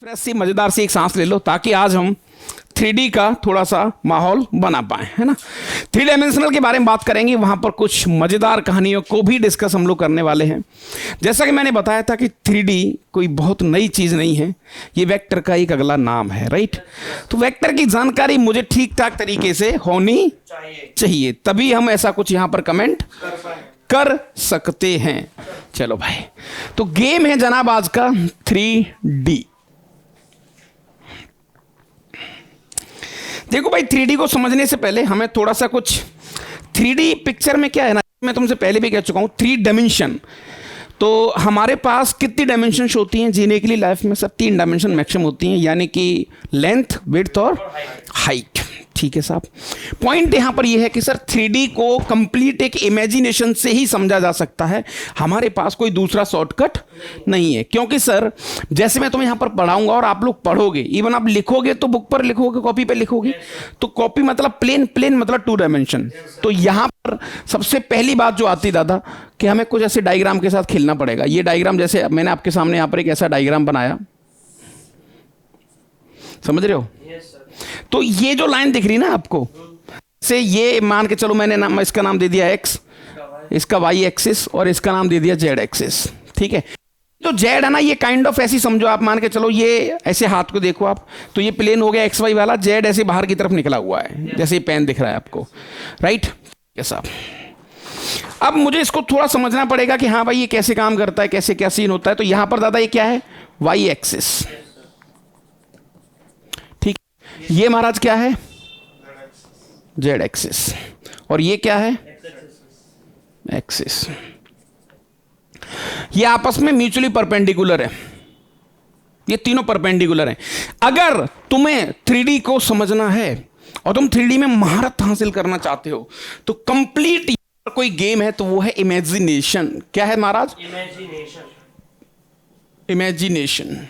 Fresh सी मजेदार सी एक सांस ले लो ताकि आज हम 3D का थोड़ा सा माहौल बना पाए, है ना। 3 डायमेंशनल के बारे में बात करेंगे, वहां पर कुछ मजेदार कहानियों को भी डिस्कस हम लोग करने वाले हैं। जैसा कि मैंने बताया था कि 3D कोई बहुत नई चीज नहीं है, ये वेक्टर का एक अगला नाम है, राइट। तो वेक्टर की जानकारी मुझे ठीक ठाक तरीके से होनी चाहिए, तभी हम ऐसा कुछ यहां पर कमेंट कर सकते हैं। चलो भाई, तो गेम है जनाब आज का 3D। देखो भाई, 3D को समझने से पहले हमें थोड़ा सा कुछ 3D पिक्चर में क्या है ना, मैं तुमसे पहले भी कह चुका हूं 3 डायमेंशन। तो हमारे पास कितनी डायमेंशंस होती हैं जीने के लिए लाइफ में? सब 3 डायमेंशन मैक्सिमम होती हैं, यानी कि लेंथ, विड्थ और हाइट। ठीक है साहब। पॉइंट यहां पर यह है कि सर 3D को कंप्लीट एक इमेजिनेशन से ही समझा जा सकता है, हमारे पास कोई दूसरा शॉर्टकट नहीं है। क्योंकि सर जैसे मैं तुम्हें यहां पर पढ़ाऊंगा और आप लोग पढ़ोगे, इवन आप लिखोगे तो बुक पर लिखोगे, कॉपी पे लिखोगे, तो कॉपी मतलब प्लेन, प्लेन मतलब 2 डायमेंशन। तो यहां पर सबसे पहली बात जो आती दादा कि हमें कुछ ऐसे डायग्राम के साथ खेलना पड़ेगा। ये डायग्राम, जैसे मैंने आपके सामने यहां पर एक ऐसा डायग्राम बनाया, समझ रहे हो? तो ये जो लाइन दिख रही ना आपको, से ये मान के चलो मैंने इसका नाम दे दिया x, इसका y एक्सिस और इसका नाम दे दिया z एक्सिस। ठीक है, जो z है ना, ये काइंड ऑफ ऐसी समझो आप, मान के चलो ये ऐसे हाथ को देखो आप, तो ये प्लेन हो गया xy वाला, z ऐसे बाहर की तरफ निकला हुआ है, जैसे ये पेन दिख रहा है आपको, राइट। कैसा? अब मुझे इसको थोड़ा समझना पड़ेगा कि हाँ भाई ये कैसे काम करता है, कैसे क्या सीन होता है। तो यहां पर दादा ये क्या है? y axis. ये महाराज क्या है? Z axis. और ये क्या है? एक्सिस। ये आपस में म्यूचुअली परपेंडिकुलर है, ये तीनों परपेंडिकुलर हैं। अगर तुम्हें 3D को समझना है और तुम 3D में महारत हासिल करना चाहते हो, तो कंप्लीट कोई गेम है तो वो है इमेजिनेशन। क्या है महाराज? इमेजिनेशन।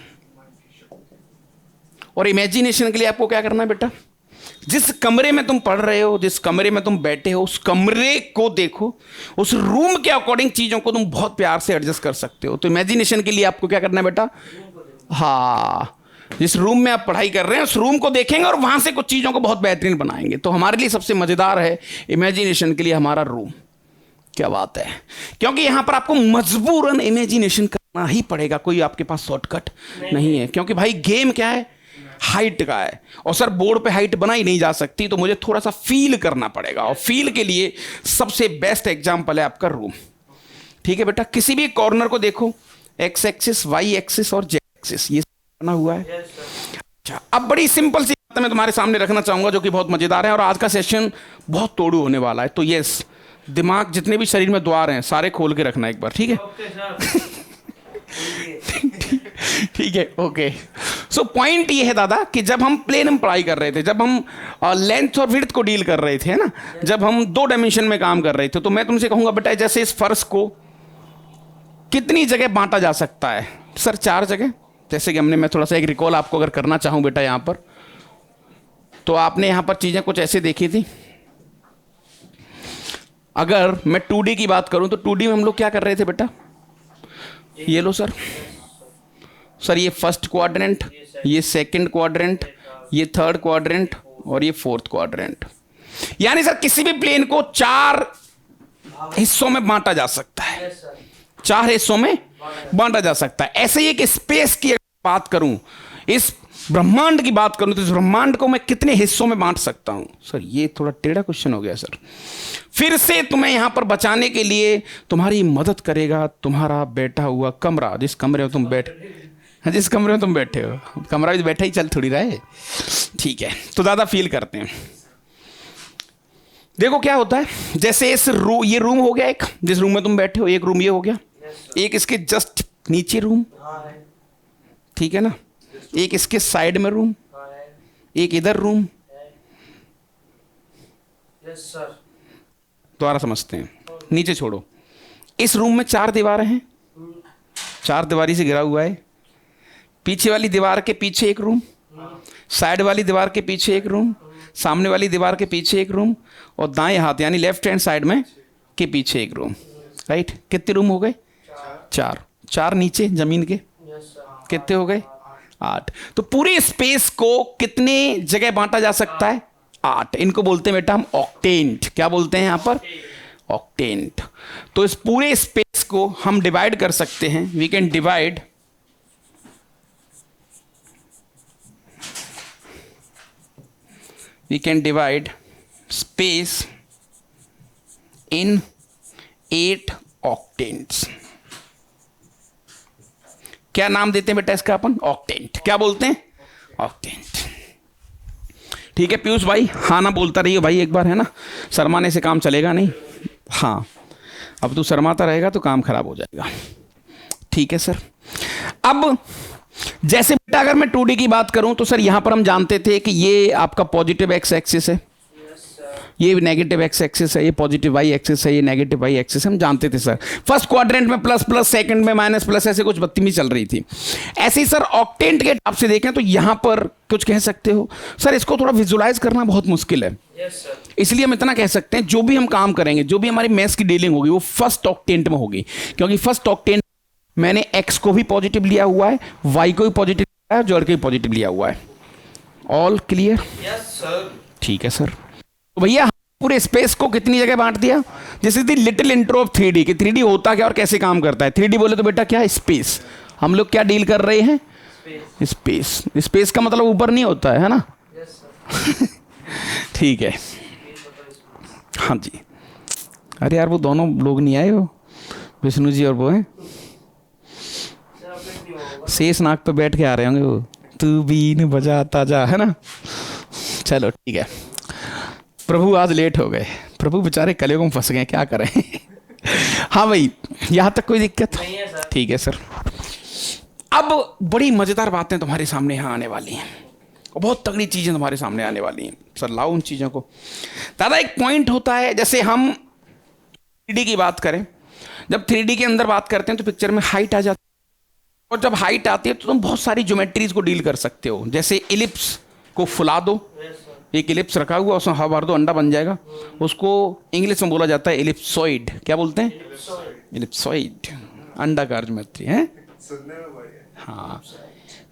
और इमेजिनेशन के लिए आपको क्या करना है बेटा? जिस कमरे में तुम पढ़ रहे हो, जिस कमरे में तुम बैठे हो, उस कमरे को देखो, उस रूम के अकॉर्डिंग चीजों को तुम बहुत प्यार से एडजस्ट कर सकते हो। तो इमेजिनेशन के लिए आपको क्या करना है बेटा? हाँ, जिस रूम में आप पढ़ाई कर रहे हैं उस रूम को देखेंगे और वहां से कुछ चीजों को बहुत बेहतरीन बनाएंगे। तो हमारे लिए सबसे मजेदार है इमेजिनेशन के लिए हमारा रूम। क्या बात है, क्योंकि यहां पर आपको मजबूरन इमेजिनेशन करना ही पड़ेगा, कोई आपके पास शॉर्टकट नहीं है। क्योंकि भाई गेम क्या है? हाइट का है, और सर बोर्ड पे हाइट बनाई नहीं जा सकती, तो मुझे थोड़ा सा फील करना पड़ेगा, और फील के लिए सबसे बेस्ट एग्जांपल है आपका रूम। ठीक है बेटा, किसी भी कॉर्नर को देखो, एक्स एक्सिस, वाई एक्सिस और जेड एक्सिस, ये बना हुआ है। अच्छा, अब बड़ी सिंपल सी बात मैं तुम्हारे सामने रखना चाहूंगा जो कि बहुत मजेदार है, और आज का सेशन बहुत तोड़ू होने वाला है। तो यस, दिमाग जितने भी शरीर में द्वार हैं सारे खोल के रखना एक बार, ठीक है? ठीक है, ओके। सो पॉइंट ये है दादा कि जब हम प्लेन में पढ़ाई कर रहे थे, जब हम लेंथ और विड्थ को डील कर रहे थे ना, जब हम 2 डायमेंशन में काम कर रहे थे, तो मैं तुमसे कहूंगा बेटा, जैसे इस फर्श को कितनी जगह बांटा जा सकता है? सर 4 जगह। जैसे कि मैं थोड़ा सा एक रिकॉल आपको अगर करना चाहूं बेटा यहां पर, तो आपने यहां पर चीजें कुछ ऐसे देखी थी। अगर मैं 2D की बात करूं तो 2D में हम लोग क्या कर रहे थे बेटा? ये लो सर, ये फर्स्ट क्वाड्रेंट, ये सेकंड क्वाड्रेंट, ये थर्ड क्वाड्रेंट और ये फोर्थ क्वाड्रेंट। यानी सर किसी भी प्लेन को 4 हिस्सों में बांटा जा सकता है, 4 हिस्सों में बांटा जा सकता है। ऐसे ही एक स्पेस की बात करूं, इस ब्रह्मांड की बात करूं, तो इस ब्रह्मांड को मैं कितने हिस्सों में बांट सकता हूं? सर ये थोड़ा टेढ़ा क्वेश्चन हो गया सर। फिर से तुम्हें यहां पर बचाने के लिए तुम्हारी मदद करेगा तुम्हारा बैठा हुआ कमरा, जिस कमरे में तुम बैठे हो, कमरा भी बैठा ही चल थोड़ी रहा है, ठीक है? तो ज्यादा फील करते हैं। देखो क्या होता है, जैसे ये रूम हो गया एक, जिस रूम में तुम बैठे हो, एक रूम ये हो गया, एक इसके जस्ट नीचे रूम, ठीक है ना, एक इसके साइड में रूम, एक इधर रूम। दोबारा समझते हैं, नीचे छोड़ो। इस रूम में 4 दीवारें हैं, 4 दीवारी से घिरा हुआ है। पीछे वाली दीवार के पीछे एक रूम, साइड वाली दीवार के पीछे एक रूम, सामने वाली दीवार के पीछे एक रूम, और दाएं हाथ यानी लेफ्ट हैंड साइड में के पीछे एक रूम, राइट। कितने रूम हो गए? 4। 4 नीचे जमीन के कितने हो गए? 8। तो पूरे स्पेस को कितने जगह बांटा जा सकता है? 8। इनको बोलते हैं बेटा हम ऑक्टेंट। क्या बोलते हैं यहां पर? ऑक्टेंट। तो इस पूरे स्पेस को हम डिवाइड कर सकते हैं। We can divide space in 8 octants. क्या नाम देते हैं बेटा इसका अपन? ऑक्टेंट। क्या बोलते हैं? ऑक्टेंट। ठीक है पीयूष भाई, हाँ ना बोलता रहिए भाई एक बार, है ना, शर्माने से काम चलेगा नहीं। हाँ, अब तू शर्माता रहेगा तो काम खराब हो जाएगा। ठीक है सर। अब जैसे बेटा अगर मैं 2D की बात करूं तो सर यहां पर हम जानते थे कि ये आपका पॉजिटिव एक्स एक्सिस है, ये नेगेटिव एक्स एक्सिस है, ये पॉजिटिव वाई एक्सिस है, ये नेगेटिव वाई एक्सिस है। हम जानते थे सर। फर्स्ट क्वाड्रेंट में प्लस प्लस, सेकंड में माइनस प्लस, ऐसे कुछ बत्तीमी चल रही थी। ऐसे ही सर ऑक्टेंट के टाइप से देखें तो यहां पर कुछ कह सकते हो सर, इसको थोड़ा विजुलाइज करना बहुत मुश्किल है। इसलिए हम इतना कह सकते हैं जो भी हम काम करेंगे, जो भी हमारी मैथ्स की डीलिंग होगी वो फर्स्ट ऑक्टेंट में होगी, क्योंकि फर्स्ट ऑक्टेंट मैंने एक्स को भी पॉजिटिव लिया हुआ है, वाई को भी पॉजिटिव लिया है, जेड को भी पॉजिटिव लिया हुआ है। All clear? Yes sir. ठीक है सर। तो भैया पूरे स्पेस को कितनी जगह बांट दिया? जैसे दी लिटिल इंट्रो ऑफ 3D कि 3D होता क्या और कैसे काम करता है। 3D बोले तो बेटा क्या? स्पेस। हम लोग क्या डील कर रहे हैं? स्पेस। स्पेस का मतलब ऊपर नहीं होता है ना? Yes sir. ठीक है। हाँ जी। अरे यार वो दोनों लोग नहीं आए, हो विष्णु जी और वो हैं शेष नाग पे बैठ के आ रहे होंगे वो, तू बीन बजाता जा, है ना। चलो ठीक है। प्रभु आज लेट हो गए, प्रभु बेचारे कलेगों में फंस गए, क्या करें। हाँ भाई, यहाँ तक कोई दिक्कत नहीं है सर। ठीक है सर। अब बड़ी मजेदार बातें तुम्हारे सामने यहाँ आने वाली हैं और बहुत तगड़ी चीजें तुम्हारे सामने आने वाली हैं। सर लाओ उन चीजों को। दादा एक पॉइंट होता है, जैसे हम 3D की बात करें, जब 3D के अंदर बात करते हैं तो पिक्चर में हाइट आ जाती है, और जब हाइट आती है तो तुम बहुत सारी ज्योमेट्रीज को डील कर सकते हो। जैसे इलिप्स को फुला दो, एक इलिप्स रखा हुआ उसमें हवा भर दो, अंडा बन जाएगा। उसको इंग्लिश में बोला जाता है इलिप्सॉइड। क्या बोलते हैं? इलिप्सॉइड। अंडाकार ज्योमेट्री है। हाँ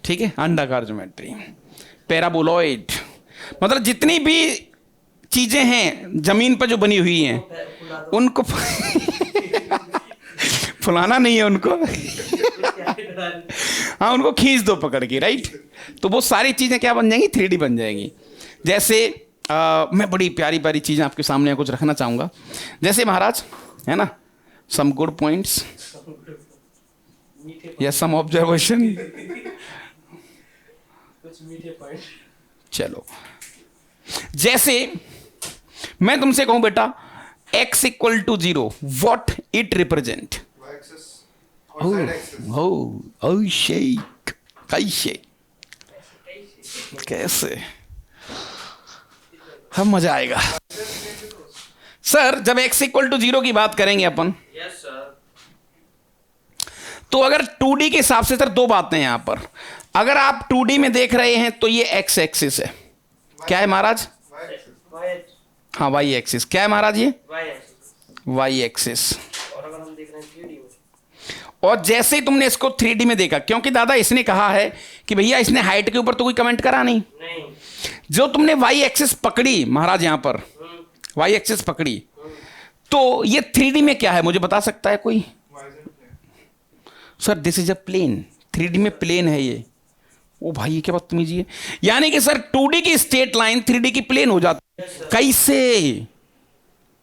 ठीक है, अंडाकार ज्योमेट्री। पैराबोलॉइड, मतलब जितनी भी चीजें हैं जमीन पर जो बनी हुई हैं उनको फुलाना नहीं है उनको। हाँ, उनको खींच दो पकड़ के, राइट। तो वो सारी चीजें क्या बन जाएंगी? 3D बन जाएंगी। जैसे मैं बड़ी प्यारी प्यारी चीजें आपके सामने कुछ रखना चाहूंगा। जैसे महाराज, है ना, सम गुड पॉइंट्स या सम ऑब्जर्वेशन। कुछ मीठे पॉइंट। चलो, जैसे मैं तुमसे कहूं बेटा x equal to 0, what it represent? शेख कैसे कैसे हम मजा आएगा सर जब x इक्वल टू 0 की बात करेंगे अपन। Yes sir. तो अगर 2D के हिसाब से सर दो बातें यहां पर, अगर आप 2D में देख रहे हैं तो ये x एक्सिस है। क्या है महाराज? हाँ y एक्सिस। क्या है महाराज? ये y एक्सिस। और अगर हम देख रहे हैं 3D में, और जैसे ही तुमने इसको 3D में देखा, क्योंकि दादा इसने कहा है कि भैया इसने हाइट के ऊपर तो कोई कमेंट करा नहीं, जो तुमने y एक्सिस पकड़ी महाराज यहां पर, y एक्सिस पकड़ी, तो ये 3D में क्या है मुझे बता सकता है कोई? Sir this is a plane. 3D में प्लेन है ये। ओ भाई ये क्या बदतमीजी है। यानी कि सर 2D की स्ट्रेट लाइन 3D की प्लेन हो जाती है। कैसे?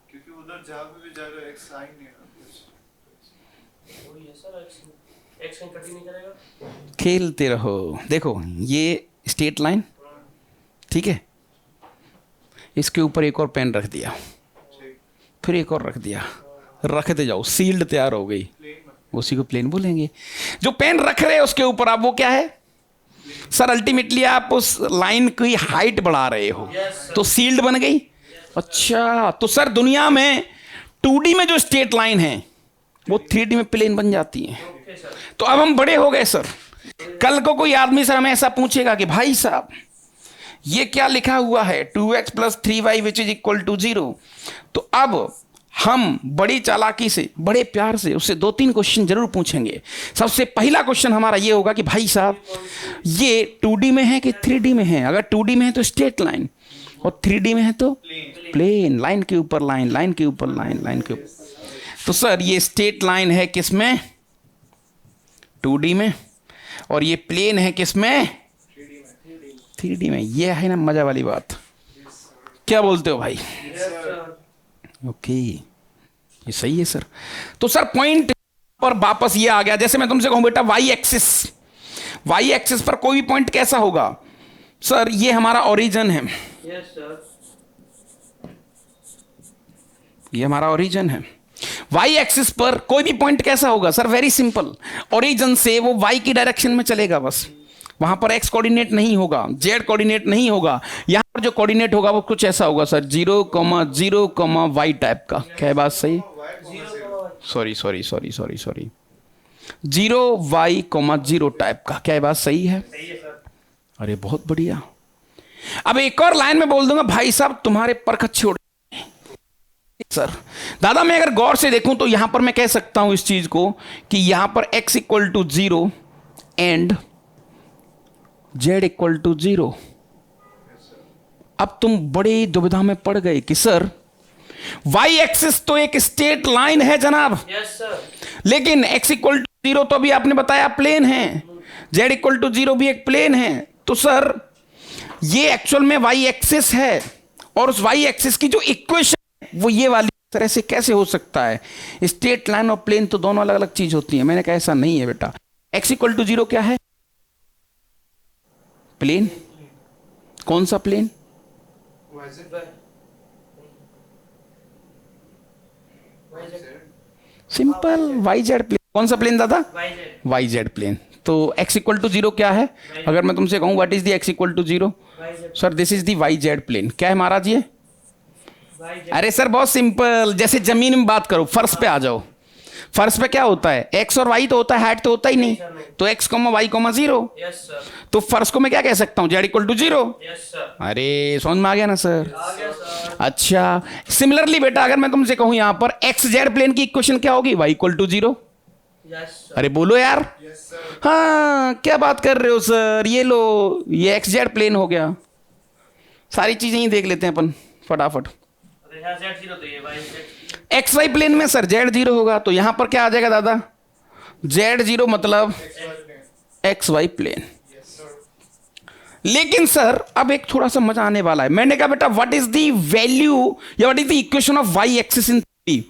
क्योंकि उधर जहां पे भी जाएगा एक्स साइन नहीं है। वही है सर, एक्स कट ही नहीं करेगा। खेलते रहो। देखो ये स्ट्रेट लाइन, ठीक है, इसके ऊपर एक और पेन रख दिया, फिर एक और रख दिया, रखते जाओ, सील्ड तैयार हो गई, उसी को प्लेन बोलेंगे। जो पेन रख रहे हैं उसके ऊपर आप वो क्या है सर? अल्टीमेटली आप उस लाइन की हाइट बढ़ा रहे हो, तो सील्ड बन गई। अच्छा, तो सर दुनिया में 2D में जो स्ट्रेट लाइन है वो 3D में प्लेन बन जाती है। तो अब हम बड़े हो गए सर। कल को कोई आदमी सर हमें ऐसा पूछेगा कि भाई साहब ये क्या लिखा हुआ है 2x + 3y which is equal to 0, तो अब हम बड़ी चालाकी से, बड़े प्यार से उससे 2-3 क्वेश्चन जरूर पूछेंगे। सबसे पहला क्वेश्चन हमारा ये होगा कि भाई साहब ये 2D में है कि 3D में है। अगर 2D में है तो स्ट्रेट लाइन, और 3D में है तो प्लेन, लाइन के ऊपर लाइन, लाइन के ऊपर लाइन, लाइन के ऊपर। तो सर ये स्ट्रेट लाइन है किसमें? 2D में। और ये प्लेन है किसमें? 3D में। ये है ना मजा वाली बात। क्या बोलते हो भाई? ओके, ये सही है सर। तो सर पॉइंट पर वापस ये आ गया। जैसे मैं तुमसे कहूं बेटा वाई एक्सिस, वाई एक्सिस पर कोई भी पॉइंट कैसा होगा? सर ये हमारा ओरिजिन है, यस सर, ये हमारा ओरिजिन है। वाई एक्सिस पर कोई भी पॉइंट कैसा होगा? सर वेरी सिंपल, ओरिजिन से वो वाई की डायरेक्शन में चलेगा बस। वहां पर एक्स कोऑर्डिनेट नहीं होगा, जेड कोऑर्डिनेट नहीं होगा। यहां पर जो कोऑर्डिनेट होगा वो कुछ ऐसा होगा सर, 0,0, वाई टाइप का। क्या है बात सही? सॉरी 0y,0 टाइप का। क्या है बात सही है? सही है सर। अरे बहुत बढ़िया। अब एक और लाइन में बोल दूंगा, भाई साहब तुम्हारे परख अच्छे उड़ सर। दादा मैं अगर गौर से देखूं तो यहां पर मैं कह सकता हूं इस चीज को कि यहां पर x = 0 एंड z = 0। अब तुम बड़ी दुविधा में पड़ गए कि सर y एक्सिस तो एक स्ट्रेट लाइन है जनाब, यस सर, लेकिन x = 0 तो भी आपने बताया प्लेन है, z = 0 भी एक प्लेन है। तो सर ये एक्चुअल में y एक्सिस है, और उस y एक्सिस की जो इक्वेशन है वो ये वाली तरह से कैसे हो सकता है? स्ट्रेट लाइन और प्लेन तो दोनों अलग अलग चीज होती है। मैंने कहा ऐसा नहीं है बेटा। x = 0 क्या है? प्लेन। कौन सा प्लेन? Simple YZ plane. कौन सा प्लेन दादा? YZ plane. तो x = 0 क्या है? अगर मैं तुमसे कहूं what is the x = 0? Sir this is the YZ plane. क्या है महाराज ये? अरे सर बहुत सिंपल, जैसे जमीन में बात करो, फर्श पे आ जाओ। फर्श पे क्या होता है? x और y तो होता है, हाइट तो होता ही नहीं। तो x, y, 0। यस सर, तो फर्श को मैं क्या कह सकता हूं? z = 0। यस सर, अरे समझ में आ गया ना सर? आ गया सर। अच्छा, सिमिलरली बेटा अगर मैं तुमसे कहूं यहां पर XZ प्लेन की इक्वेशन क्या होगी? y = 0। यस सर, अरे बोलो यार। Yes sir. हाँ क्या बात कर रहे हो सर? ये लो, ये XZ प्लेन हो गया। सारी चीजें ही देख लेते हैं अपन फटाफट। अरे यहाँ Z0 तो ये y XY प्लेन में सर Z0 होगा, तो यहां पर क्या आ जाएगा दादा? Z0 मतलब XY प्लेन। लेकिन सर अब एक थोड़ा सा मजा आने वाला है। मैंने कहा बेटा व्हाट इज द वैल्यू या what is the equation of y axis in 3D?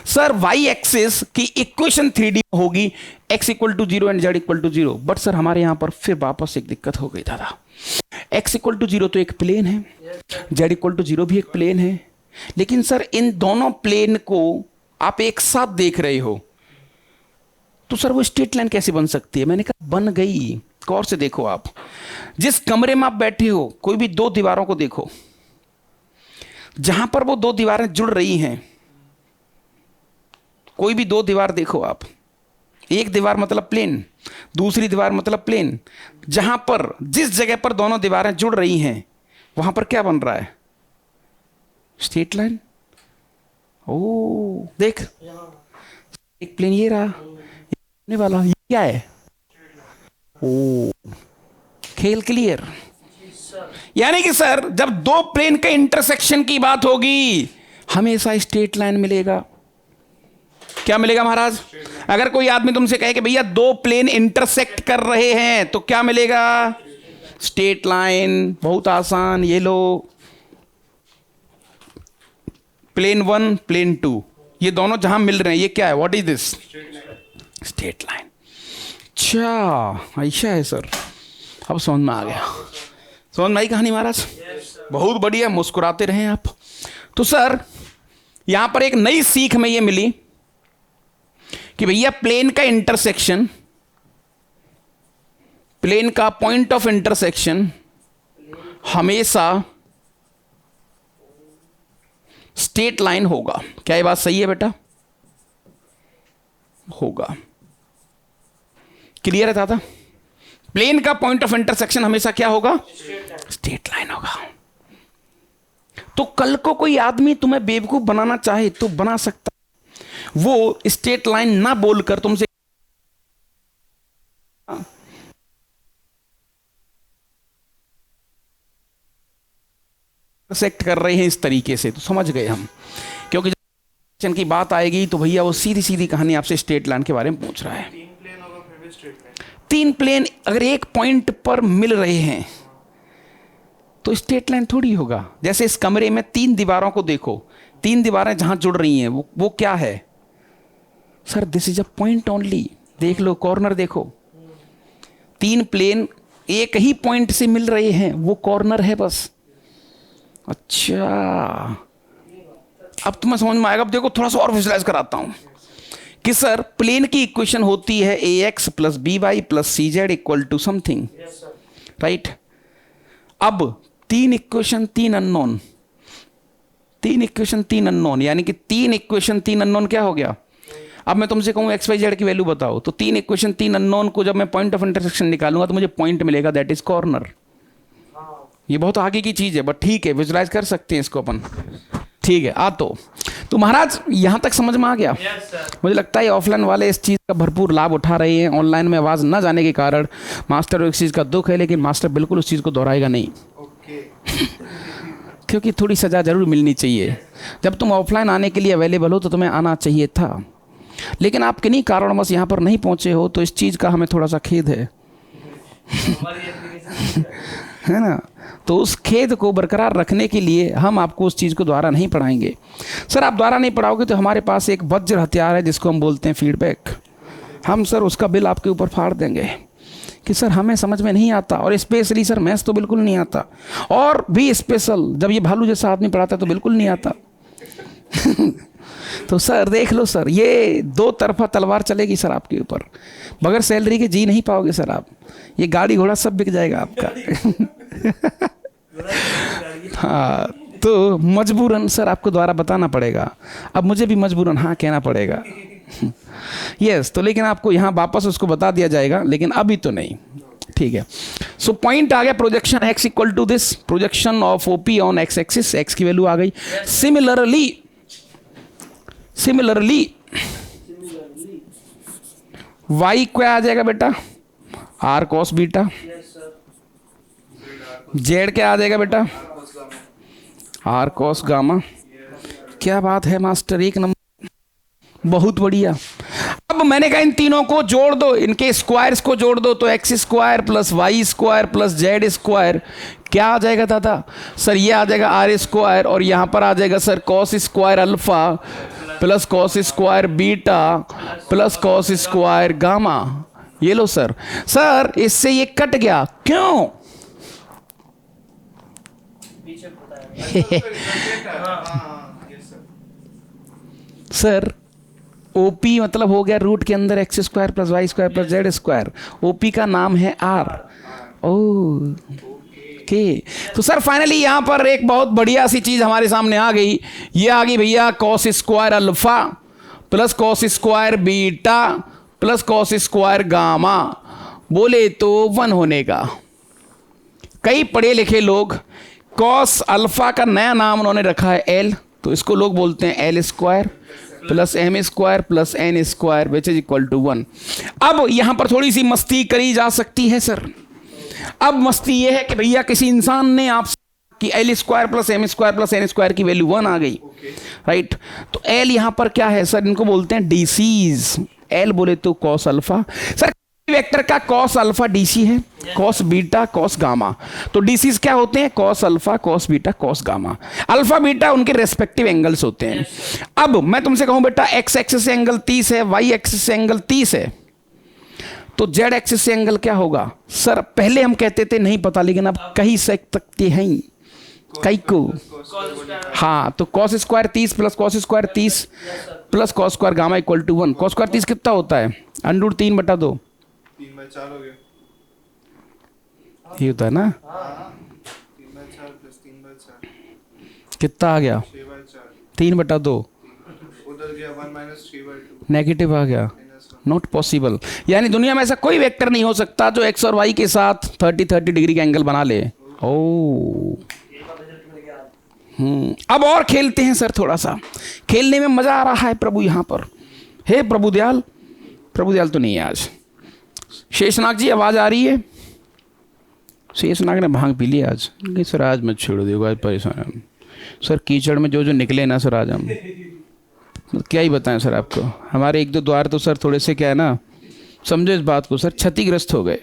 Sir y axis की इक्वेशन 3D होगी, x = 0 and z = 0। But sir हमारे यहां पर फिर वापस एक दिक्कत हो गई दादा। x = 0 तो एक प्लेन है, z = 0 भी एक प्लेन है, लेकिन सर इन दोनों प्लेन को आप एक साथ देख रहे हो, तो सर वो स्ट्रेट लाइन कैसे बन सकती है? मैंने कहा बन गई। गौर से देखो, आप जिस कमरे में आप बैठे हो, कोई भी 2 दीवारों को देखो, जहां पर वो 2 दीवारें जुड़ रही हैं, कोई भी 2 दीवार देखो आप, एक दीवार मतलब प्लेन, दूसरी दीवार मतलब प्लेन। जहां पर जिस जगह पर दोनों दीवारें जुड़ रही हैं वहां पर क्या बन रहा है? Straight line. ओ देख, एक प्लेन ये रहा वाला, ये क्या है? ओ खेल क्लियर। यानी कि सर जब 2 प्लेन के इंटरसेक्शन की बात होगी हमेशा स्ट्रेट लाइन मिलेगा। क्या मिलेगा महाराज? अगर कोई आदमी तुमसे कहे कि भैया 2 प्लेन इंटरसेक्ट कर रहे हैं तो क्या मिलेगा? Straight line. बहुत आसान, ये लो प्लेन 1 प्लेन 2, ये दोनों जहां मिल रहे हैं ये क्या है? What is this? Straight line. अच्छा ऐसा है सर, अब समझ में आ गया। समझ में आई कहानी महाराज? बहुत बढ़िया, मुस्कुराते रहें आप। तो सर यहां पर एक नई सीख में ये मिली कि भैया प्लेन का इंटरसेक्शन, प्लेन का पॉइंट ऑफ इंटरसेक्शन हमेशा स्ट्रेट लाइन होगा। क्या ये बात सही है बेटा? होगा। क्लियर है दादा? प्लेन का पॉइंट ऑफ इंटरसेक्शन हमेशा क्या होगा? स्ट्रेट लाइन होगा। तो कल को कोई आदमी तुम्हें बेवकूफ बनाना चाहे तो बना सकता, वो स्ट्रेट लाइन ना बोलकर तुमसे सेक्ट कर रहे हैं इस तरीके से, तो समझ गए हम। क्योंकि जब की बात आएगी तो भैया वो सीधी सीधी कहानी आपसे स्ट्रेट लाइन के बारे में पूछ रहा है। 3 प्लेन होगा फिर भी स्ट्रेट लाइन। 3 प्लेन अगर एक पॉइंट पर मिल रहे हैं तो स्ट्रेट लाइन थोड़ी होगा। जैसे इस कमरे में 3 दीवारों को देखो, 3 दीवारें जहां जुड़ रही हैं वो क्या है sir? This is a point only. देख लो कॉर्नर देखो, 3 प्लेन एक ही पॉइंट से मिल रहे हैं, वो कॉर्नर है बस। अच्छा, अब तुम्हें समझ में आएगा। अब देखो थोड़ा सा और विजुलाइज कराता हूं कि सर प्लेन की इक्वेशन होती है ax plus B Y plus C Z equal to something, right. अब 3 इक्वेशन 3 अननोन, 3 इक्वेशन 3 अननोन, यानी कि 3 इक्वेशन 3 अननोन क्या हो गया? अब मैं तुमसे कहूं एक्स वाई जेड की वैल्यू बताओ, तो 3 इक्वेशन 3 अननोन को जब मैं पॉइंट ऑफ इंटरसेक्शन निकालूंगा तो मुझे पॉइंट मिलेगा, दैट इज कॉर्नर। ये बहुत आगे की चीज है, बट ठीक है, विजुलाइज कर सकते हैं इसको अपन। ठीक है, तो महाराज यहां तक समझ में आ गया? मुझे लगता है ऑफलाइन वाले इस चीज का भरपूर लाभ उठा रहे हैं। ऑनलाइन में आवाज न जाने के कारण मास्टर को इस चीज का दुख है, लेकिन मास्टर बिल्कुल उस चीज को दोहराएगा नहीं। क्योंकि थोड़ी सजा जरूर मिलनी चाहिए। जब तुम ऑफलाइन आने के लिए अवेलेबल हो तो तुम्हें आना चाहिए था, लेकिन आप किन्हीं कारणवश यहाँ पर नहीं पहुंचे हो, तो इस चीज का हमें थोड़ा सा खेद है है ना। तो उस खेद को बरकरार रखने के लिए हम आपको उस चीज़ को दोबारा नहीं पढ़ाएंगे। सर आप दोबारा नहीं पढ़ाओगे तो हमारे पास एक वज्र हथियार है जिसको हम बोलते हैं फीडबैक। हम सर उसका बिल आपके ऊपर फाड़ देंगे कि सर हमें समझ में नहीं आता, और स्पेशली सर मैथ्स तो बिल्कुल नहीं आता, और भी स्पेशल जब ये भालू जैसा आदमी पढ़ाता है तो बिल्कुल नहीं आता तो सर देख लो सर, ये 2 तरफा तलवार चलेगी सर आपके ऊपर। बगैर सैलरी के जी नहीं पाओगे सर आप। ये गाड़ी घोड़ा सब बिक जाएगा आपका हाँ, तो मजबूरन सर आपको दोबारा बताना पड़ेगा। अब मुझे भी मजबूरन हाँ कहना पड़ेगा यस। तो लेकिन आपको यहाँ वापस उसको बता दिया जाएगा, लेकिन अभी तो नहीं। ठीक है, सो पॉइंट आ गया projection x equal to this, projection of OP on x axis, x की वैल्यू आ गई। सिमिलरली y क्या आ जाएगा बेटा? r cos beta. z क्या आ जाएगा बेटा? r cos gamma. क्या बात है मास्टर, 1 नंबर, बहुत बढ़िया। अब मैंने कहा इन तीनों को जोड़ दो, इनके स्क्वायर्स को जोड़ दो, तो x square plus Y square plus Z square क्या आ जाएगा दादा? सर ये आ जाएगा r स्क्वायर, और यहां पर आ जाएगा sir cos square alpha plus cos square beta plus cos square gamma. ये लो सर। सर इससे ये कट गया, क्यों? सर ओपी मतलब हो गया रूट के अंदर X square plus Y square plus Z square. OP का नाम है आर। ओके, तो सर फाइनली यहां पर एक बहुत बढ़िया सी चीज हमारे सामने आ गई। ये आ गई भैया cos square alpha plus cos square beta plus cos square gamma, बोले तो 1 होने का। कई पढ़े लिखे लोग कॉस अल्फा का नया नाम उन्होंने रखा है एल, तो इसको लोग बोलते हैं L square plus M square plus N square which is equal to 1। अब यहां पर थोड़ी सी मस्ती करी जा सकती है सर। अब मस्ती यह है कि भैया किसी इंसान ने आपसे कि L square plus M square plus N square की वैल्यू 1 आ गई, राइट। तो एल यहां पर क्या है सर? इनको बोलते हैं डीसीज। एल बोले तो कॉस अल्फा। सर वेक्टर का कॉस अल्फा डीसी है, कॉस बीटा कॉस गामा। तो डीसीज क्या होते हैं? Cos alpha cos beta cos gamma. Alpha beta उनके रेस्पेक्टिव एंगल्स होते हैं। अब मैं तुमसे कहूं बेटा एक्स एक्सिस से एंगल 30 है, वाई एक्सिस से एंगल 30 है, तो जेड एक्सिस से एंगल क्या होगा? सर पहले हम कहते थे नहीं पता, लेकिन अब कहीं सकते हैं कई को। हाँ, तो cos square 30 plus cos square 30 plus cos square gamma equal to 1। Cos square 30 कितना होता है? अंडर 3/2। 3/4 हो गया। ये होता है ना? 3/4 प्लस 3/4 कितना आ गया? 6/4। 3/2 उधर गया 1 माइनस 3/2 नेगेटिव आ गया। Not possible. यानी दुनिया में ऐसा कोई वेक्टर नहीं हो सकता जो एक्स और वाई के साथ 30 डिग्री का एंगल बना ले। ओ अब और खेलते हैं सर, थोड़ा सा खेलने में मजा आ रहा है प्रभु यहाँ पर। हे प्रभु दयाल तो नहीं है आज। शेषनाग जी आवाज आ रही है? शेषनाग ने भांग पी लिया आज। नहीं सर आज मत छोड़ दो, आज परेशान हम सर, कीचड़ में जो जो निकले ना सर आज हम क्या ही बताएं सर आपको। हमारे एक दो द्वार तो सर थोड़े से क्या है ना, समझो इस बात को सर, क्षतिग्रस्त हो गए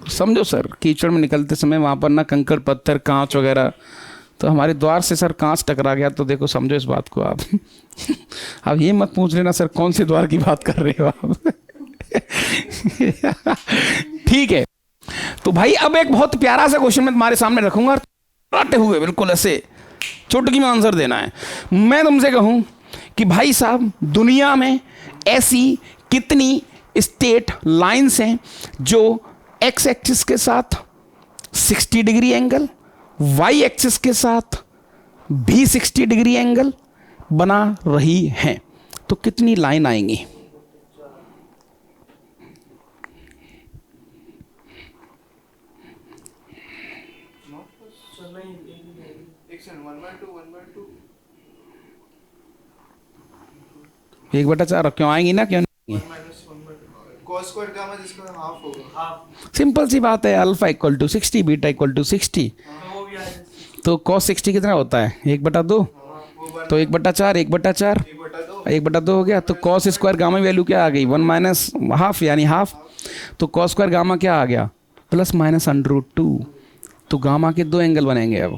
समझो सर, कीचड़ में निकलते समय वहाँ पर ना कंकड़ पत्थर कांच वगैरह, तो हमारे द्वार से सर कांच टकरा गया। तो देखो समझो इस बात को आप अब ये मत पूछ लेना सर कौन से द्वार की बात कर रहे हो आप ठीक है। तो भाई अब एक बहुत प्यारा सा क्वेश्चन मैं तुम्हारे सामने रखूंगा, राटे हुए बिल्कुल ऐसे चुटकी में आंसर देना है। मैं तुमसे कहूं कि भाई साहब दुनिया में ऐसी कितनी स्ट्रेट लाइंस हैं जो एक्स एक्सिस के साथ 60 डिग्री एंगल, वाई एक्सिस के साथ भी 60 डिग्री एंगल बना रही हैं? तो कितनी लाइन आएंगी? एक बटा चार क्यों आएंगी ना, क्यों नहीं? cos square gamma जिसका हाफ होगा। सिंपल सी बात है, alpha equal to 60, beta equal to 60। तो cos 60 कितना होता है? 1/2। तो 1/4, 1/4, 1/2 हो गया। तो cos स्क्वायर गामा वैल्यू क्या आ गई? 1 माइनस हाफ यानी हाफ। तो cos स्क्वायर गामा क्या आ गया? Plus minus √2। तो गामा के दो एंगल बनेंगे अब,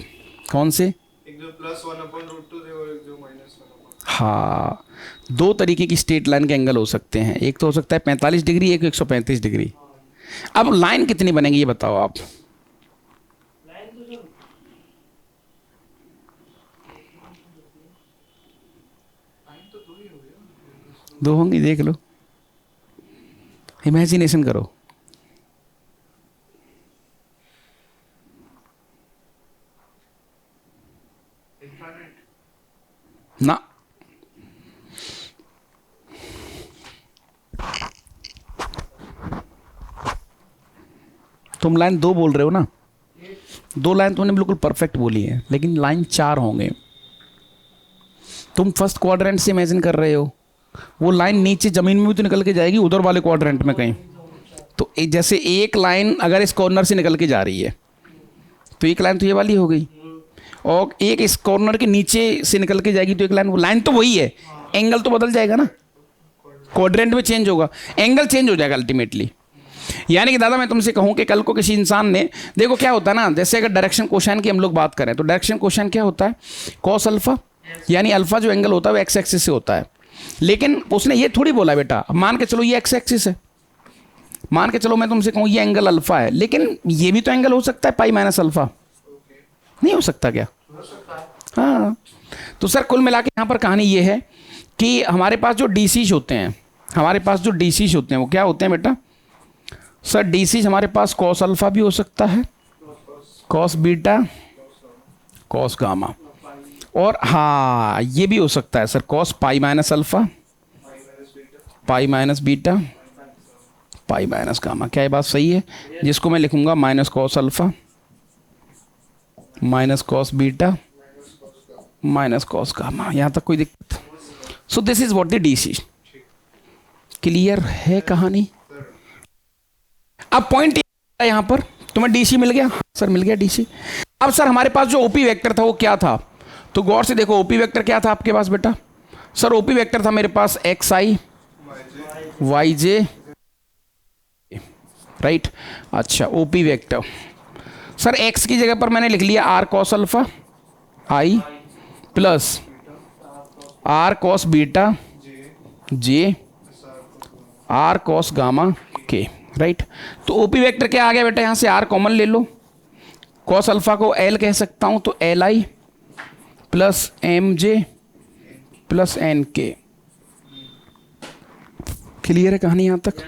कौन से? एक जो +1/√2 थे और एक जो -1/2। हाँ, दो तरीके की स्ट्रेट लाइन के एंगल हो सकते हैं, एक तो हो सकता है 45 डिग्री, एक 135 डिग्री। अब लाइन कितनी बनेगी ये बताओ आप? दो होंगी, देख लो, इमेजिनेशन करो। ना, तुम लाइन दो बोल रहे हो ना, दो लाइन तुमने बिल्कुल परफेक्ट बोली है, लेकिन लाइन 4 होंगे। तुम फर्स्ट क्वाड्रेंट से इमेजिन कर रहे हो, वो लाइन नीचे जमीन में भी तो निकल के जाएगी उधर वाले क्वाड्रेंट में कहीं। तो जैसे एक लाइन अगर इस कॉर्नर से निकल के जा रही है तो एक लाइन तो ये वाली हो गई, और एक इस कॉर्नर के नीचे से निकल के जाएगी तो एक लाइन, वो लाइन तो वही है, एंगल तो बदल जाएगा ना, क्वाड्रेंट में चेंज होगा, एंगल चेंज हो जाएगा अल्टीमेटली। यानी कि दादा मैं तुमसे कहूं कि कल को किसी इंसान ने, देखो क्या होता है ना, जैसे अगर डायरेक्शन कोसाइन की हम लोग बात करें तो डायरेक्शन कोसाइन क्या होता है? कॉस अल्फा, यानी अल्फा जो एंगल होता है वो एक्स एक्सिस से होता है। लेकिन उसने ये थोड़ी बोला बेटा, मान के चलो ये एक्स एक्सिस है, मान के चलो मैं तुमसे कहूँ ये एंगल अल्फा है, लेकिन ये भी तो एंगल हो सकता है पाई माइनस अल्फा, नहीं हो सकता क्या? हाँ। तो सर कुल मिला के यहाँ पर कहानी ये है कि हमारे पास जो डीसीज होते हैं, हमारे पास जो डीसीज होते हैं वो क्या होते हैं बेटा? सर डीसीज हमारे पास कॉस अल्फा भी हो सकता है, कॉस बीटा, कॉस गामा, और हाँ ये भी हो सकता है sir cos pi minus alpha, pi minus beta, pi minus gamma. क्या ये बात सही है? जिसको मैं लिखूंगा minus cos alpha, minus cos beta, minus cos gamma. यहाँ तक कोई दिक्कत? So this is what the DC. Clear है कहानी? अब पॉइंट यहाँ पर तुम्हें डीसी मिल गया? सर मिल गया डीसी। अब सर हमारे पास जो ओपी वेक्टर था वो क्या था? तो गौर से देखो, ओपी वेक्टर क्या था आपके पास बेटा? सर ओपी वेक्टर था मेरे पास X I Y J, right. अच्छा ओपी वेक्टर सर एक्स की जगह पर मैंने लिख लिया R cos alpha I plus R cos beta J R cos gamma K, right. तो ओपी वेक्टर क्या आ गया बेटा? यहां से आर कॉमन ले लो, कॉस अल्फा को एल कह सकता हूं, तो L I plus M J plus N K. Clear है कहानी यहां तक?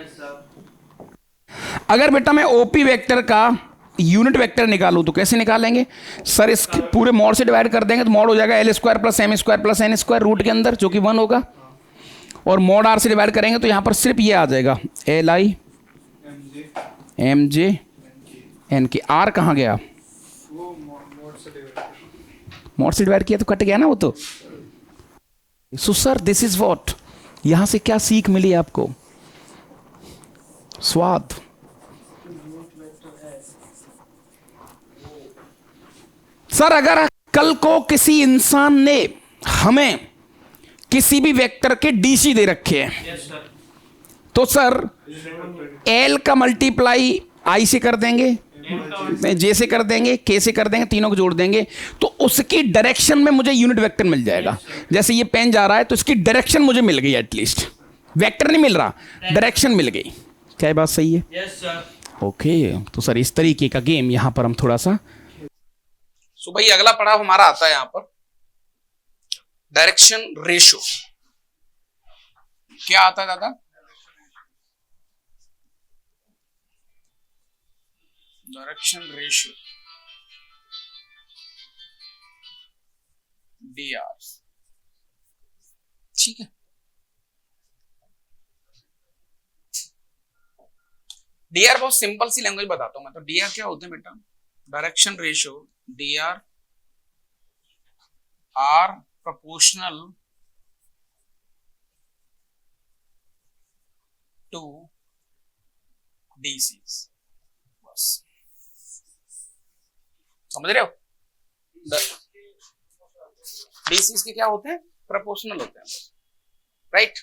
अगर बेटा मैं ओपी वेक्टर का यूनिट वेक्टर निकालूं तो कैसे निकालेंगे? सर इसके पूरे मॉड से डिवाइड कर देंगे तो मॉड हो जाएगा L square plus M square plus N square root के अंदर, जो कि 1 होगा, और मॉड आर से डिवाइड करेंगे तो यहां पर सिर्फ ये आ जाएगा L I M J N K. R कहाँ गया? मॉड से डिवाइड किया तो कट गया ना वो तो। So sir this is what, यहां से क्या सीख मिली आपको? स्वाद। सर अगर कल को किसी इंसान ने हमें किसी भी वेक्टर के डीसी दे रखे हैं, यस सर, तो सर एल का मल्टीप्लाई आई से कर देंगे, जे से कर देंगे, के से कर देंगे, तीनों को जोड़ देंगे, तो उसकी डायरेक्शन में मुझे यूनिट वेक्टर मिल जाएगा। जैसे ये पेन जा रहा है तो इसकी डायरेक्शन मुझे मिल गई, एटलीस्ट वेक्टर नहीं मिल रहा, डायरेक्शन मिल गई। क्या ये बात सही है? Yes sir. ओके, तो सर इस तरीके का गेम यहां पर हम थोड़ा सा। सो भाई अगला पड़ाव हमारा आता है यहां पर डायरेक्शन रेशो। क्या आता है दादा? डायरेक्शन रेशो dr, ठीक है। dr बहुत सिंपल सी लैंग्वेज बताता हूं मैं, तो dr क्या होते हैं बेटा? Direction ratio dr are proportional to DCs, बस समझ रहे हो? DCs के क्या होते हैं? प्रोपोर्शनल होते हैं, राइट।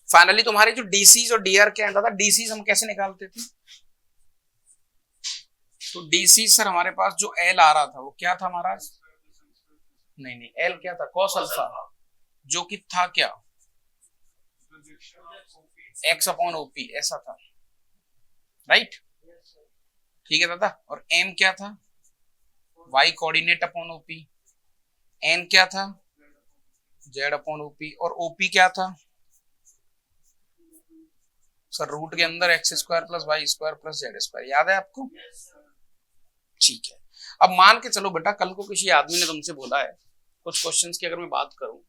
फाइनली तुम्हारे जो DCs और DR क्या है? DCs हम कैसे निकालते थे? तो DC सर हमारे पास जो L आ रहा था वो क्या था हमारा? नहीं, L क्या था? cos अल्फा, जो कि था क्या? x अपॉन OP, ऐसा था, राइट। ठीक है दादा। और M क्या था? y coordinate upon OP। N क्या था? z upon OP। और OP क्या था सर? रूट के अंदर x square plus Y square plus Z square. याद है आपको? ठीक है। अब मान के चलो बेटा, कल को किसी आदमी ने तुमसे बोला है, कुछ क्वेश्चंस की अगर मैं बात करूं,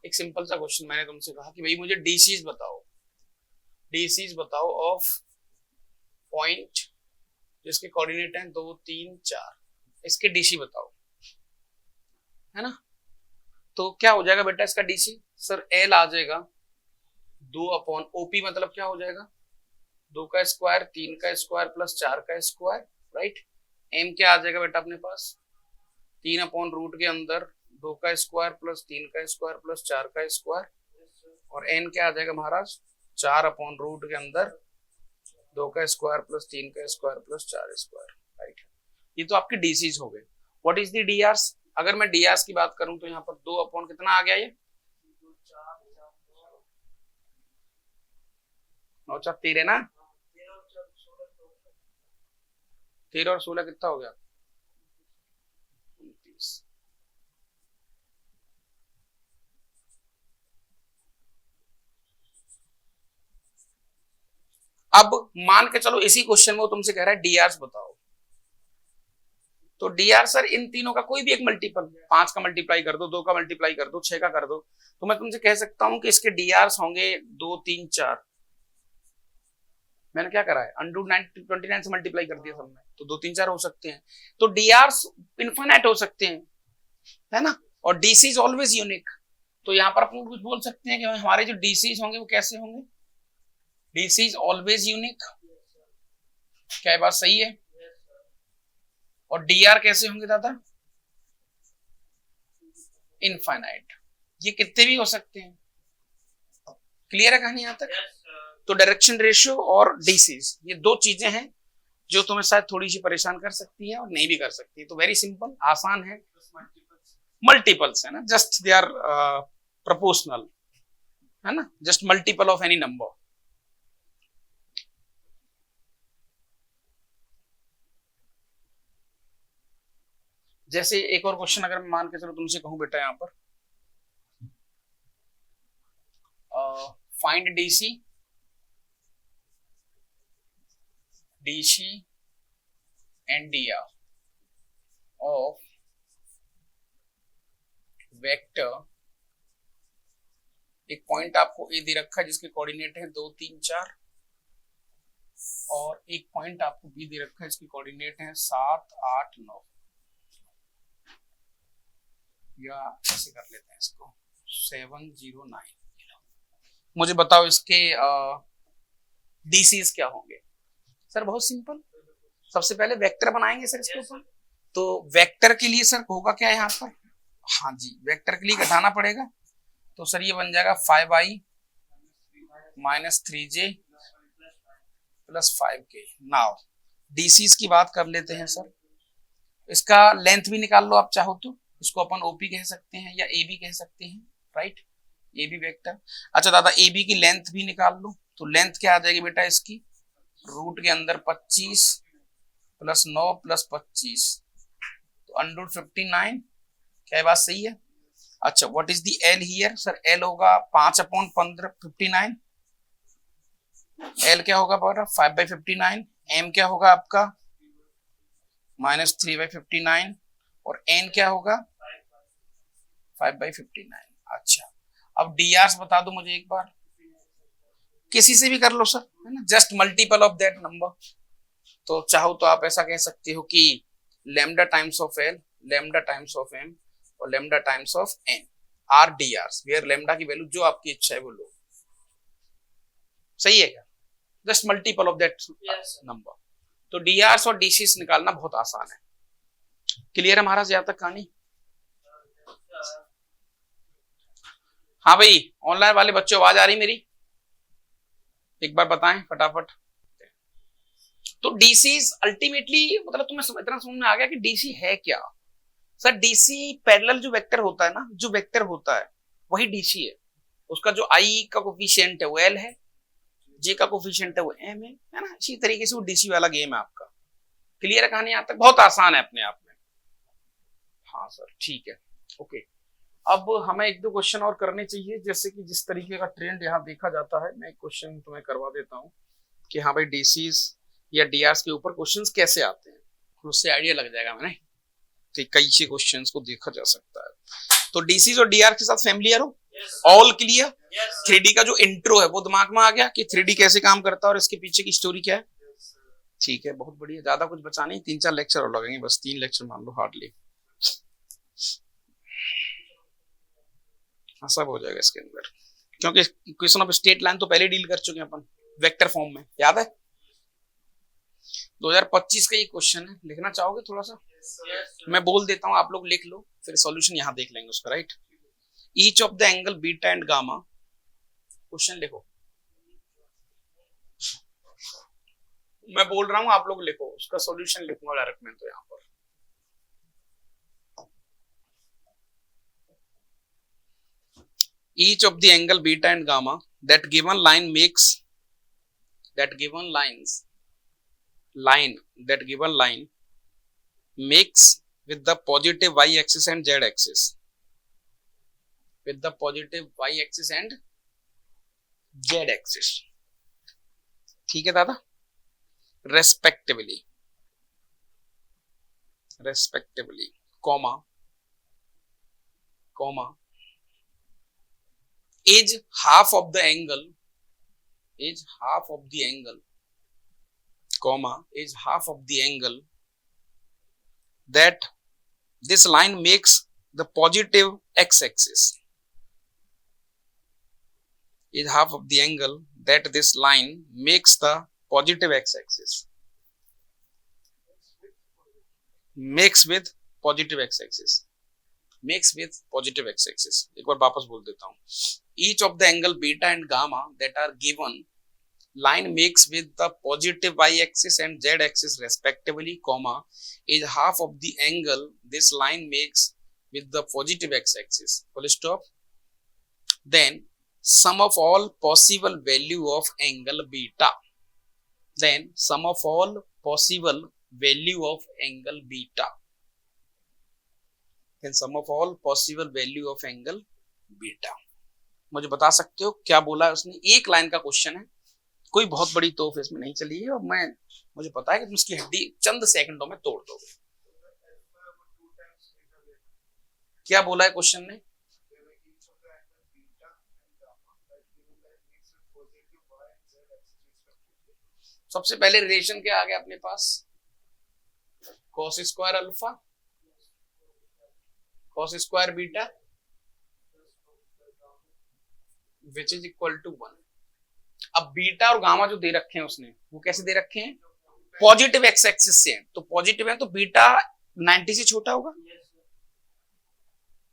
एक सिंपल सा क्वेश्चन मैंने तुमसे कहा कि भाई मुझे डीसीज बताओ ऑफ पॉइंट जिसके कोऑर्डिनेट हैं 2 3 4, इसके डीसी बताओ, है ना। तो क्या हो जाएगा बेटा इसका डीसी? सर एल आ जाएगा 2 अपॉन ओपी, मतलब क्या हो जाएगा? 2 का स्क्वायर, 3 का स्क्वायर प्लस 4 का स्क्वायर, राइट। एम क्या आ जाएगा बेटा अपने पास? 3 अपॉन रूट के अंदर 2 का स्क्वायर प्लस 3 का स्क्वायर प्लस 4 का स्क्वायर। और एन क्या आ जाएगा महाराज? 4 अपॉन रूट के अंदर 2 का स्क्वायर प्लस 3 का स्क्वायर प्लस 4 स्क्वायर, राइट। ये तो आपके डीसीज हो गए। What is the डीआरस? अगर मैं डीआरस की बात करूं तो यहाँ पर 2 अपॉन कितना आ गया? ये 9 4 13 ना, 13 और 16 कितना हो गया? 29। अब मान के चलो इसी क्वेश्चन में वो तुमसे कह रहा है डीआर बताओ, तो डीआर सर इन तीनों का कोई भी एक मल्टीपल, 5 का मल्टीप्लाई कर दो, 2 का मल्टीप्लाई कर दो, 6 का कर दो, तो मैं तुमसे कह सकता हूं कि इसके डीआर होंगे 2 3 4। मैंने क्या करा है? अंडू 29 से मल्टीप्लाई कर दिया सब में, तो 2 3 4 हो सकते हैं। तो डीआर इनफिनिट हो सकते हैं, है ना। और डीसी इज ऑलवेज यूनिक। तो यहां पर अपन कुछ बोल सकते हैं कि हमारे जो डीसी होंगे वो कैसे होंगे? DC is always unique. क्या बात सही है? और डीआर कैसे होंगे दादा? इनफाइनाइट। ये कितने भी हो सकते हैं। क्लियर है कहानी यहां तक? तो डायरेक्शन रेशियो और डीसीज, ये दो चीजें हैं जो तुम्हें शायद थोड़ी सी परेशान कर सकती है और नहीं भी कर सकती। तो वेरी सिंपल, आसान है। मल्टीपल्स है ना, जस्ट दे आर प्रोपोर्शनल, है ना, just multiple of any number. जैसे एक और क्वेश्चन अगर मैं मान के चलो तुमसे कहूं बेटा, यहां पर find DC and DR of vector, एक पॉइंट आपको ए दे रखा है जिसके कोऑर्डिनेट है 2 3 4, और एक पॉइंट आपको बी दे रखा है जिसके कोऑर्डिनेट है 7 8 9। या ऐसे कर लेते हैं इसको 709। मुझे बताओ इसके डीसीज क्या होंगे? सर बहुत सिंपल, सबसे पहले वेक्टर बनाएंगे सर इसके ऊपर। तो वेक्टर के लिए सर होगा क्या यहाँ पर? हाँ जी, वेक्टर के लिए घटाना पड़ेगा। तो सर ये बन जाएगा 5i minus 3j plus 5k। Now DCs की बात कर लेते हैं सर। इसका लेंथ भी निकाल लो आप चाहो तो, इसको अपन ओपी कह सकते हैं या ए बी कह सकते हैं, राइट? A B vector. अच्छा दादा ए बी की लेंथ भी निकाल लो, तो लेंथ क्या आ जाएगी बेटा इसकी? रूट के अंदर 25 प्लस 9 प्लस 25 तो अंडर 59। क्या ये बात सही है? अच्छा what is the L here? Sir L होगा 5/15 59। एल क्या होगा बेटा? 5/59। एम क्या होगा आपका? -3/59। और एन क्या होगा? 5/59। अच्छा अब डी आर बता दो मुझे एक बार, किसी से भी कर लो सर, है ना, just multiple of that number. तो चाहो तो आप ऐसा कह सकते हो कि lambda times of L, lambda times of M और lambda times of N R D R, where lambda की वैल्यू जो आपकी इच्छा है वो लो। सही है क्या? Just multiple of that number. तो डी आर और डीसीस निकालना बहुत आसान है। क्लियर है महाराज यहां तक कहानी? हाँ भाई ऑनलाइन वाले बच्चों आवाज आ रही मेरी? एक बार बताएं फटाफट। तो डीसीज अल्टीमेटली मतलब तुम्हें इतना समझ में आ गया कि डीसी है क्या? सर डीसी पैरेलल जो वेक्टर होता है ना, जो वेक्टर होता है वही डीसी है। उसका जो आई का कोफिशिएंट है वो एल है, जे का कोफिशिएंट है वो एम है ना? इसी तरीके से वो डीसी वाला गेम है आपका। क्लियर है कहानी यहां तक? बहुत आसान है अपने आप में। हाँ सर ठीक है, ओके। अब हमें एक दो क्वेश्चन और करने चाहिए, जैसे कि जिस तरीके का ट्रेंड यहाँ देखा जाता है। मैं एक क्वेश्चन तुम्हें करवा देता हूँ कि हाँ भाई डीसीज या डीआरस के ऊपर क्वेश्चंस कैसे आते हैं, उससे आइडिया लग जाएगा मैंने कि कई से क्वेश्चंस को देखा जा सकता है। तो डीसीज और डीआर के साथ फैमिलियर हो? All clear? 3D का जो इंट्रो है वो दिमाग में आ गया कि 3D कैसे काम करता है और इसके पीछे की स्टोरी क्या है? ठीक है, बहुत बढ़िया। ज्यादा कुछ बचा नहीं, 3-4 लेक्चर और लगेंगे, बस 3 लेक्चर मान लो हार्डली, सब हो जाएगा इसके अंदर। क्योंकि इक्वेशन ऑफ स्टेट लाइन तो पहले डील कर चुके हैं अपन वेक्टर फॉर्म में, याद है? 2025 का ये क्वेश्चन है, लिखना चाहोगे थोड़ा सा? मैं बोल देता हूं, आप लोग लिख लो, फिर सॉल्यूशन यहां देख लेंगे उसका, right? Each of the angle beta and gamma, question लिखो। मैं बोल रहा हूं आप लोग लिखो, उसका सॉल्यूशन लिखूंगा डायरेक्ट मैं तो यहां पर। Each of the angle beta and gamma that given line makes that given line makes with the positive y axis and z axis, with the positive y axis and z axis, ठीक है दादा? respectively comma is half of the angle comma is half of the angle that this line makes the positive x-axis, is half of the angle that this line makes the positive x-axis, makes with positive x-axis, makes with positive x-axis। एक बार वापस बोल देता हूँ। Each of the angle beta and gamma that are given line makes with the positive y-axis and z-axis respectively, comma is half of the angle this line makes with the positive x-axis, full stop। Then sum of all possible value of angle beta, then sum of all possible value of angle beta, then sum of all possible value of angle beta। मुझे बता सकते हो क्या बोला है उसने? एक line का क्वेश्चन है, कोई बहुत बड़ी तोफ इसमें नहीं चली है, और मुझे पता है कि तुम उसकी हड्डी चंद सेकंडों में तोड़ दोगे। क्या बोला है क्वेश्चन ने? सबसे पहले रिलेशन क्या आ गया अपने पास? cos square alpha cos square beta which is equal to 1। अब बीटा और गामा जो दे रखे हैं उसने, वो कैसे दे रखे हैं? पॉजिटिव एक्स एक्सिस से हैं, तो पॉजिटिव है तो बीटा 90 से छोटा होगा।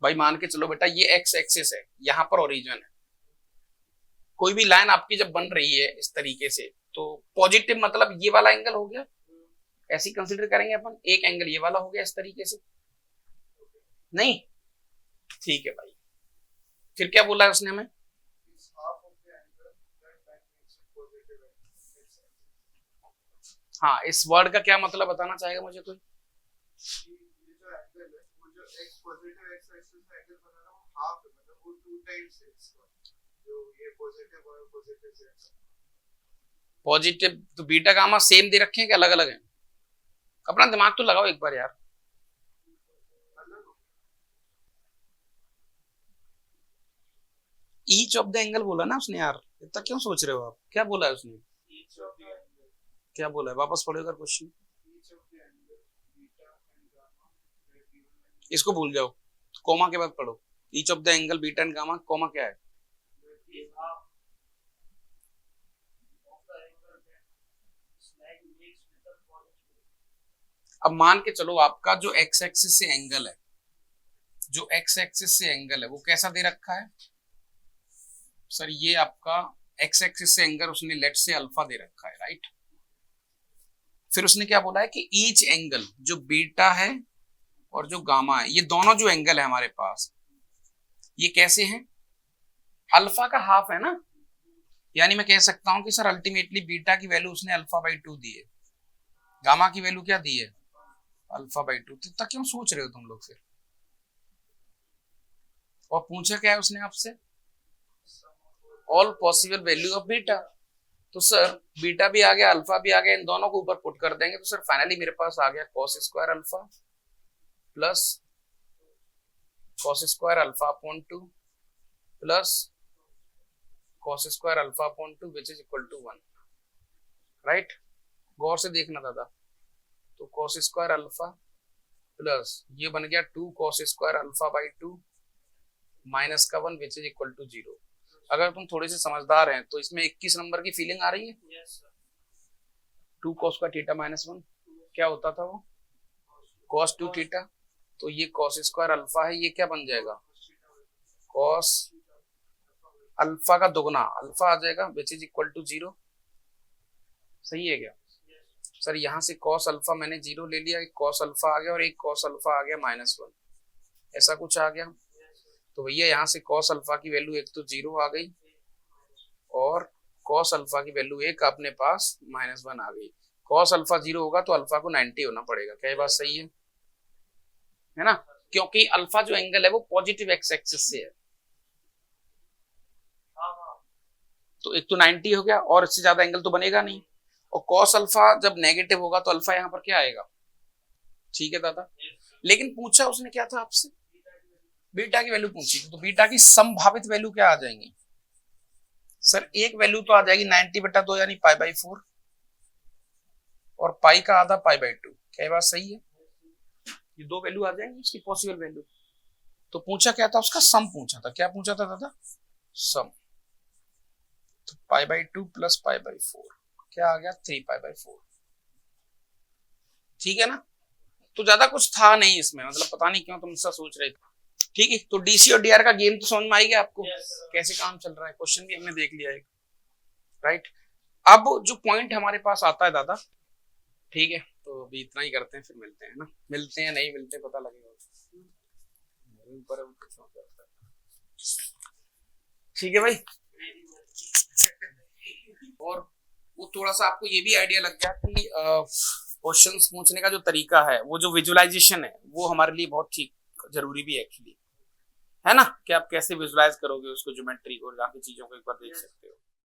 भाई मान के चलो बेटा ये एक्स एक्सिस है, यहां पर ओरिजिन है, कोई भी लाइन आपकी जब बन रही है इस तरीके से, तो पॉजिटिव मतलब ये वाला एंगल हो गया, ऐसे कंसीडर करेंगे अपन। एक एंगल ये वाला हो गया इस तरीके से, नहीं ठीक है भाई। फिर क्या बोला है उसने हमें? हाँ, इस वर्ड का क्या मतलब बताना चाहेगा मुझे कोई? पॉजिटिव तो बीटा गामा सेम दे रखे हैं कि अलग अलग हैं? अपना दिमाग तो लगाओ एक बार यार। ईच ऑफ द एंगल बोला ना उसने यार, इतना क्यों सोच रहे हो आप? क्या बोला है उसने? क्या बोला है? वापस पढ़ो क्वेश्चन। इसको भूल जाओ, कोमा के बाद पढ़ो। Each of the angle beta and gamma, comma क्या है? अब मान के चलो आपका जो एक्स एक्सिस से एंगल है, जो एक्स एक्सिस से एंगल है वो कैसा दे रखा है? सर ये आपका एक्स एक्सिस से एंगल उसने लेट से अल्फा दे रखा है, राइट। फिर उसने क्या बोला है कि ईच एंगल जो बीटा है और जो गामा है, ये दोनों जो एंगल है हमारे पास, ये कैसे हैं? अल्फा का हाफ है ना। यानी मैं कह सकता हूं कि सर अल्टीमेटली बीटा की वैल्यू उसने अल्फा बाई 2 दी है, गामा की वैल्यू क्या दी है? Alpha by 2। तो क्यों सोच रहे हो तुम लोग फिर? और पूछा क्या है उसने आपसे? All possible value of beta. तो सर बीटा भी आ गया, अल्फा भी आ गया, इन दोनों को ऊपर पुट कर देंगे तो सर फाइनली मेरे पास आ गया cos square alpha plus cos square alpha upon 2 plus cos square alpha upon 2 which is equal to 1, right. गौर से देखना दादा, तो cos स्क्वायर अल्फा प्लस ये बन गया 2 cos square alpha by 2 minus का 1 विच इज इक्वल टू 0। अगर तुम थोड़े से समझदार हैं तो इसमें 21 नंबर की फीलिंग आ रही है। 2 cos का थीटा माइनस 1 क्या होता था? वो cos 2 थीटा। तो ये cos स्क्वायर अल्फा है, ये क्या बन जाएगा? cos अल्फा का दोगुना अल्फा आ जाएगा विच इज इक्वल टू 0। सही है क्या सर? यहां से cos अल्फा मैंने 0 ले लिया, एक cos अल्फा आ गया और एक cos अल्फा आ गया माइनस 1, ऐसा कुछ आ गया। तो भैया यहाँ से cos अल्फा की वैल्यू एक तो 0 आ गई और cos अल्फा की वैल्यू एक अपने पास माइनस 1 आ गई। cos अल्फा 0 होगा तो अल्फा को 90 होना पड़ेगा। क्या ये बात सही है ना? क्योंकि अल्फा जो एंगल है वो पॉजिटिव एक्स एक्सिस से है, तो एक तो 90 हो गया और इससे ज्यादा एंगल तो बनेगा नहीं। और cos अल्फा जब नेगेटिव होगा तो अल्फा यहाँ पर क्या आएगा? ठीक है दादा। लेकिन पूछा उसने क्या था आपसे? बीटा की वैल्यू पूछी, तो बीटा की संभावित वैल्यू क्या आ जाएंगी? सर एक वैल्यू तो आ जाएगी 90/2 यानी π/4 और पाई का आधा π/2। क्या ये बात सही है? ये दो वैल्यू आ जाएंगी इसकी पॉसिबल वैल्यू। तो पूछा क्या था? उसका सम पूछा था। क्या पूछा था दादा? सम। तो π/2 प्लस π/4 क्या आ गया? 3π/4। ठीक है ना? तो ज्यादा कुछ था नहीं इसमें, मतलब पता नहीं क्यों तुम ऐसा सोच रहे थे। ठीक है, तो डीसी और डीआर का गेम तो समझ में आई गया आपको? कैसे काम चल रहा है। क्वेश्चन भी हमने देख लिया एक, राइट। अब जो पॉइंट हमारे पास आता है दादा, ठीक है, तो अभी इतना ही करते हैं, फिर मिलते हैं ना। मिलते हैं नहीं मिलते पता लगेगा। ठीक है भाई। और वो थोड़ा सा आपको ये भी आइडिया लग गया कि क्वेश्चंस पूछने का जो तरीका है, वो जो विजुअलाइजेशन है, वो हमारे लिए बहुत ठीक जरूरी भी है एक्चुअली, है ना। कि आप कैसे विजुअलाइज करोगे उसको, ज्योमेट्री को, जाके चीजों को एक बार देख सकते हो।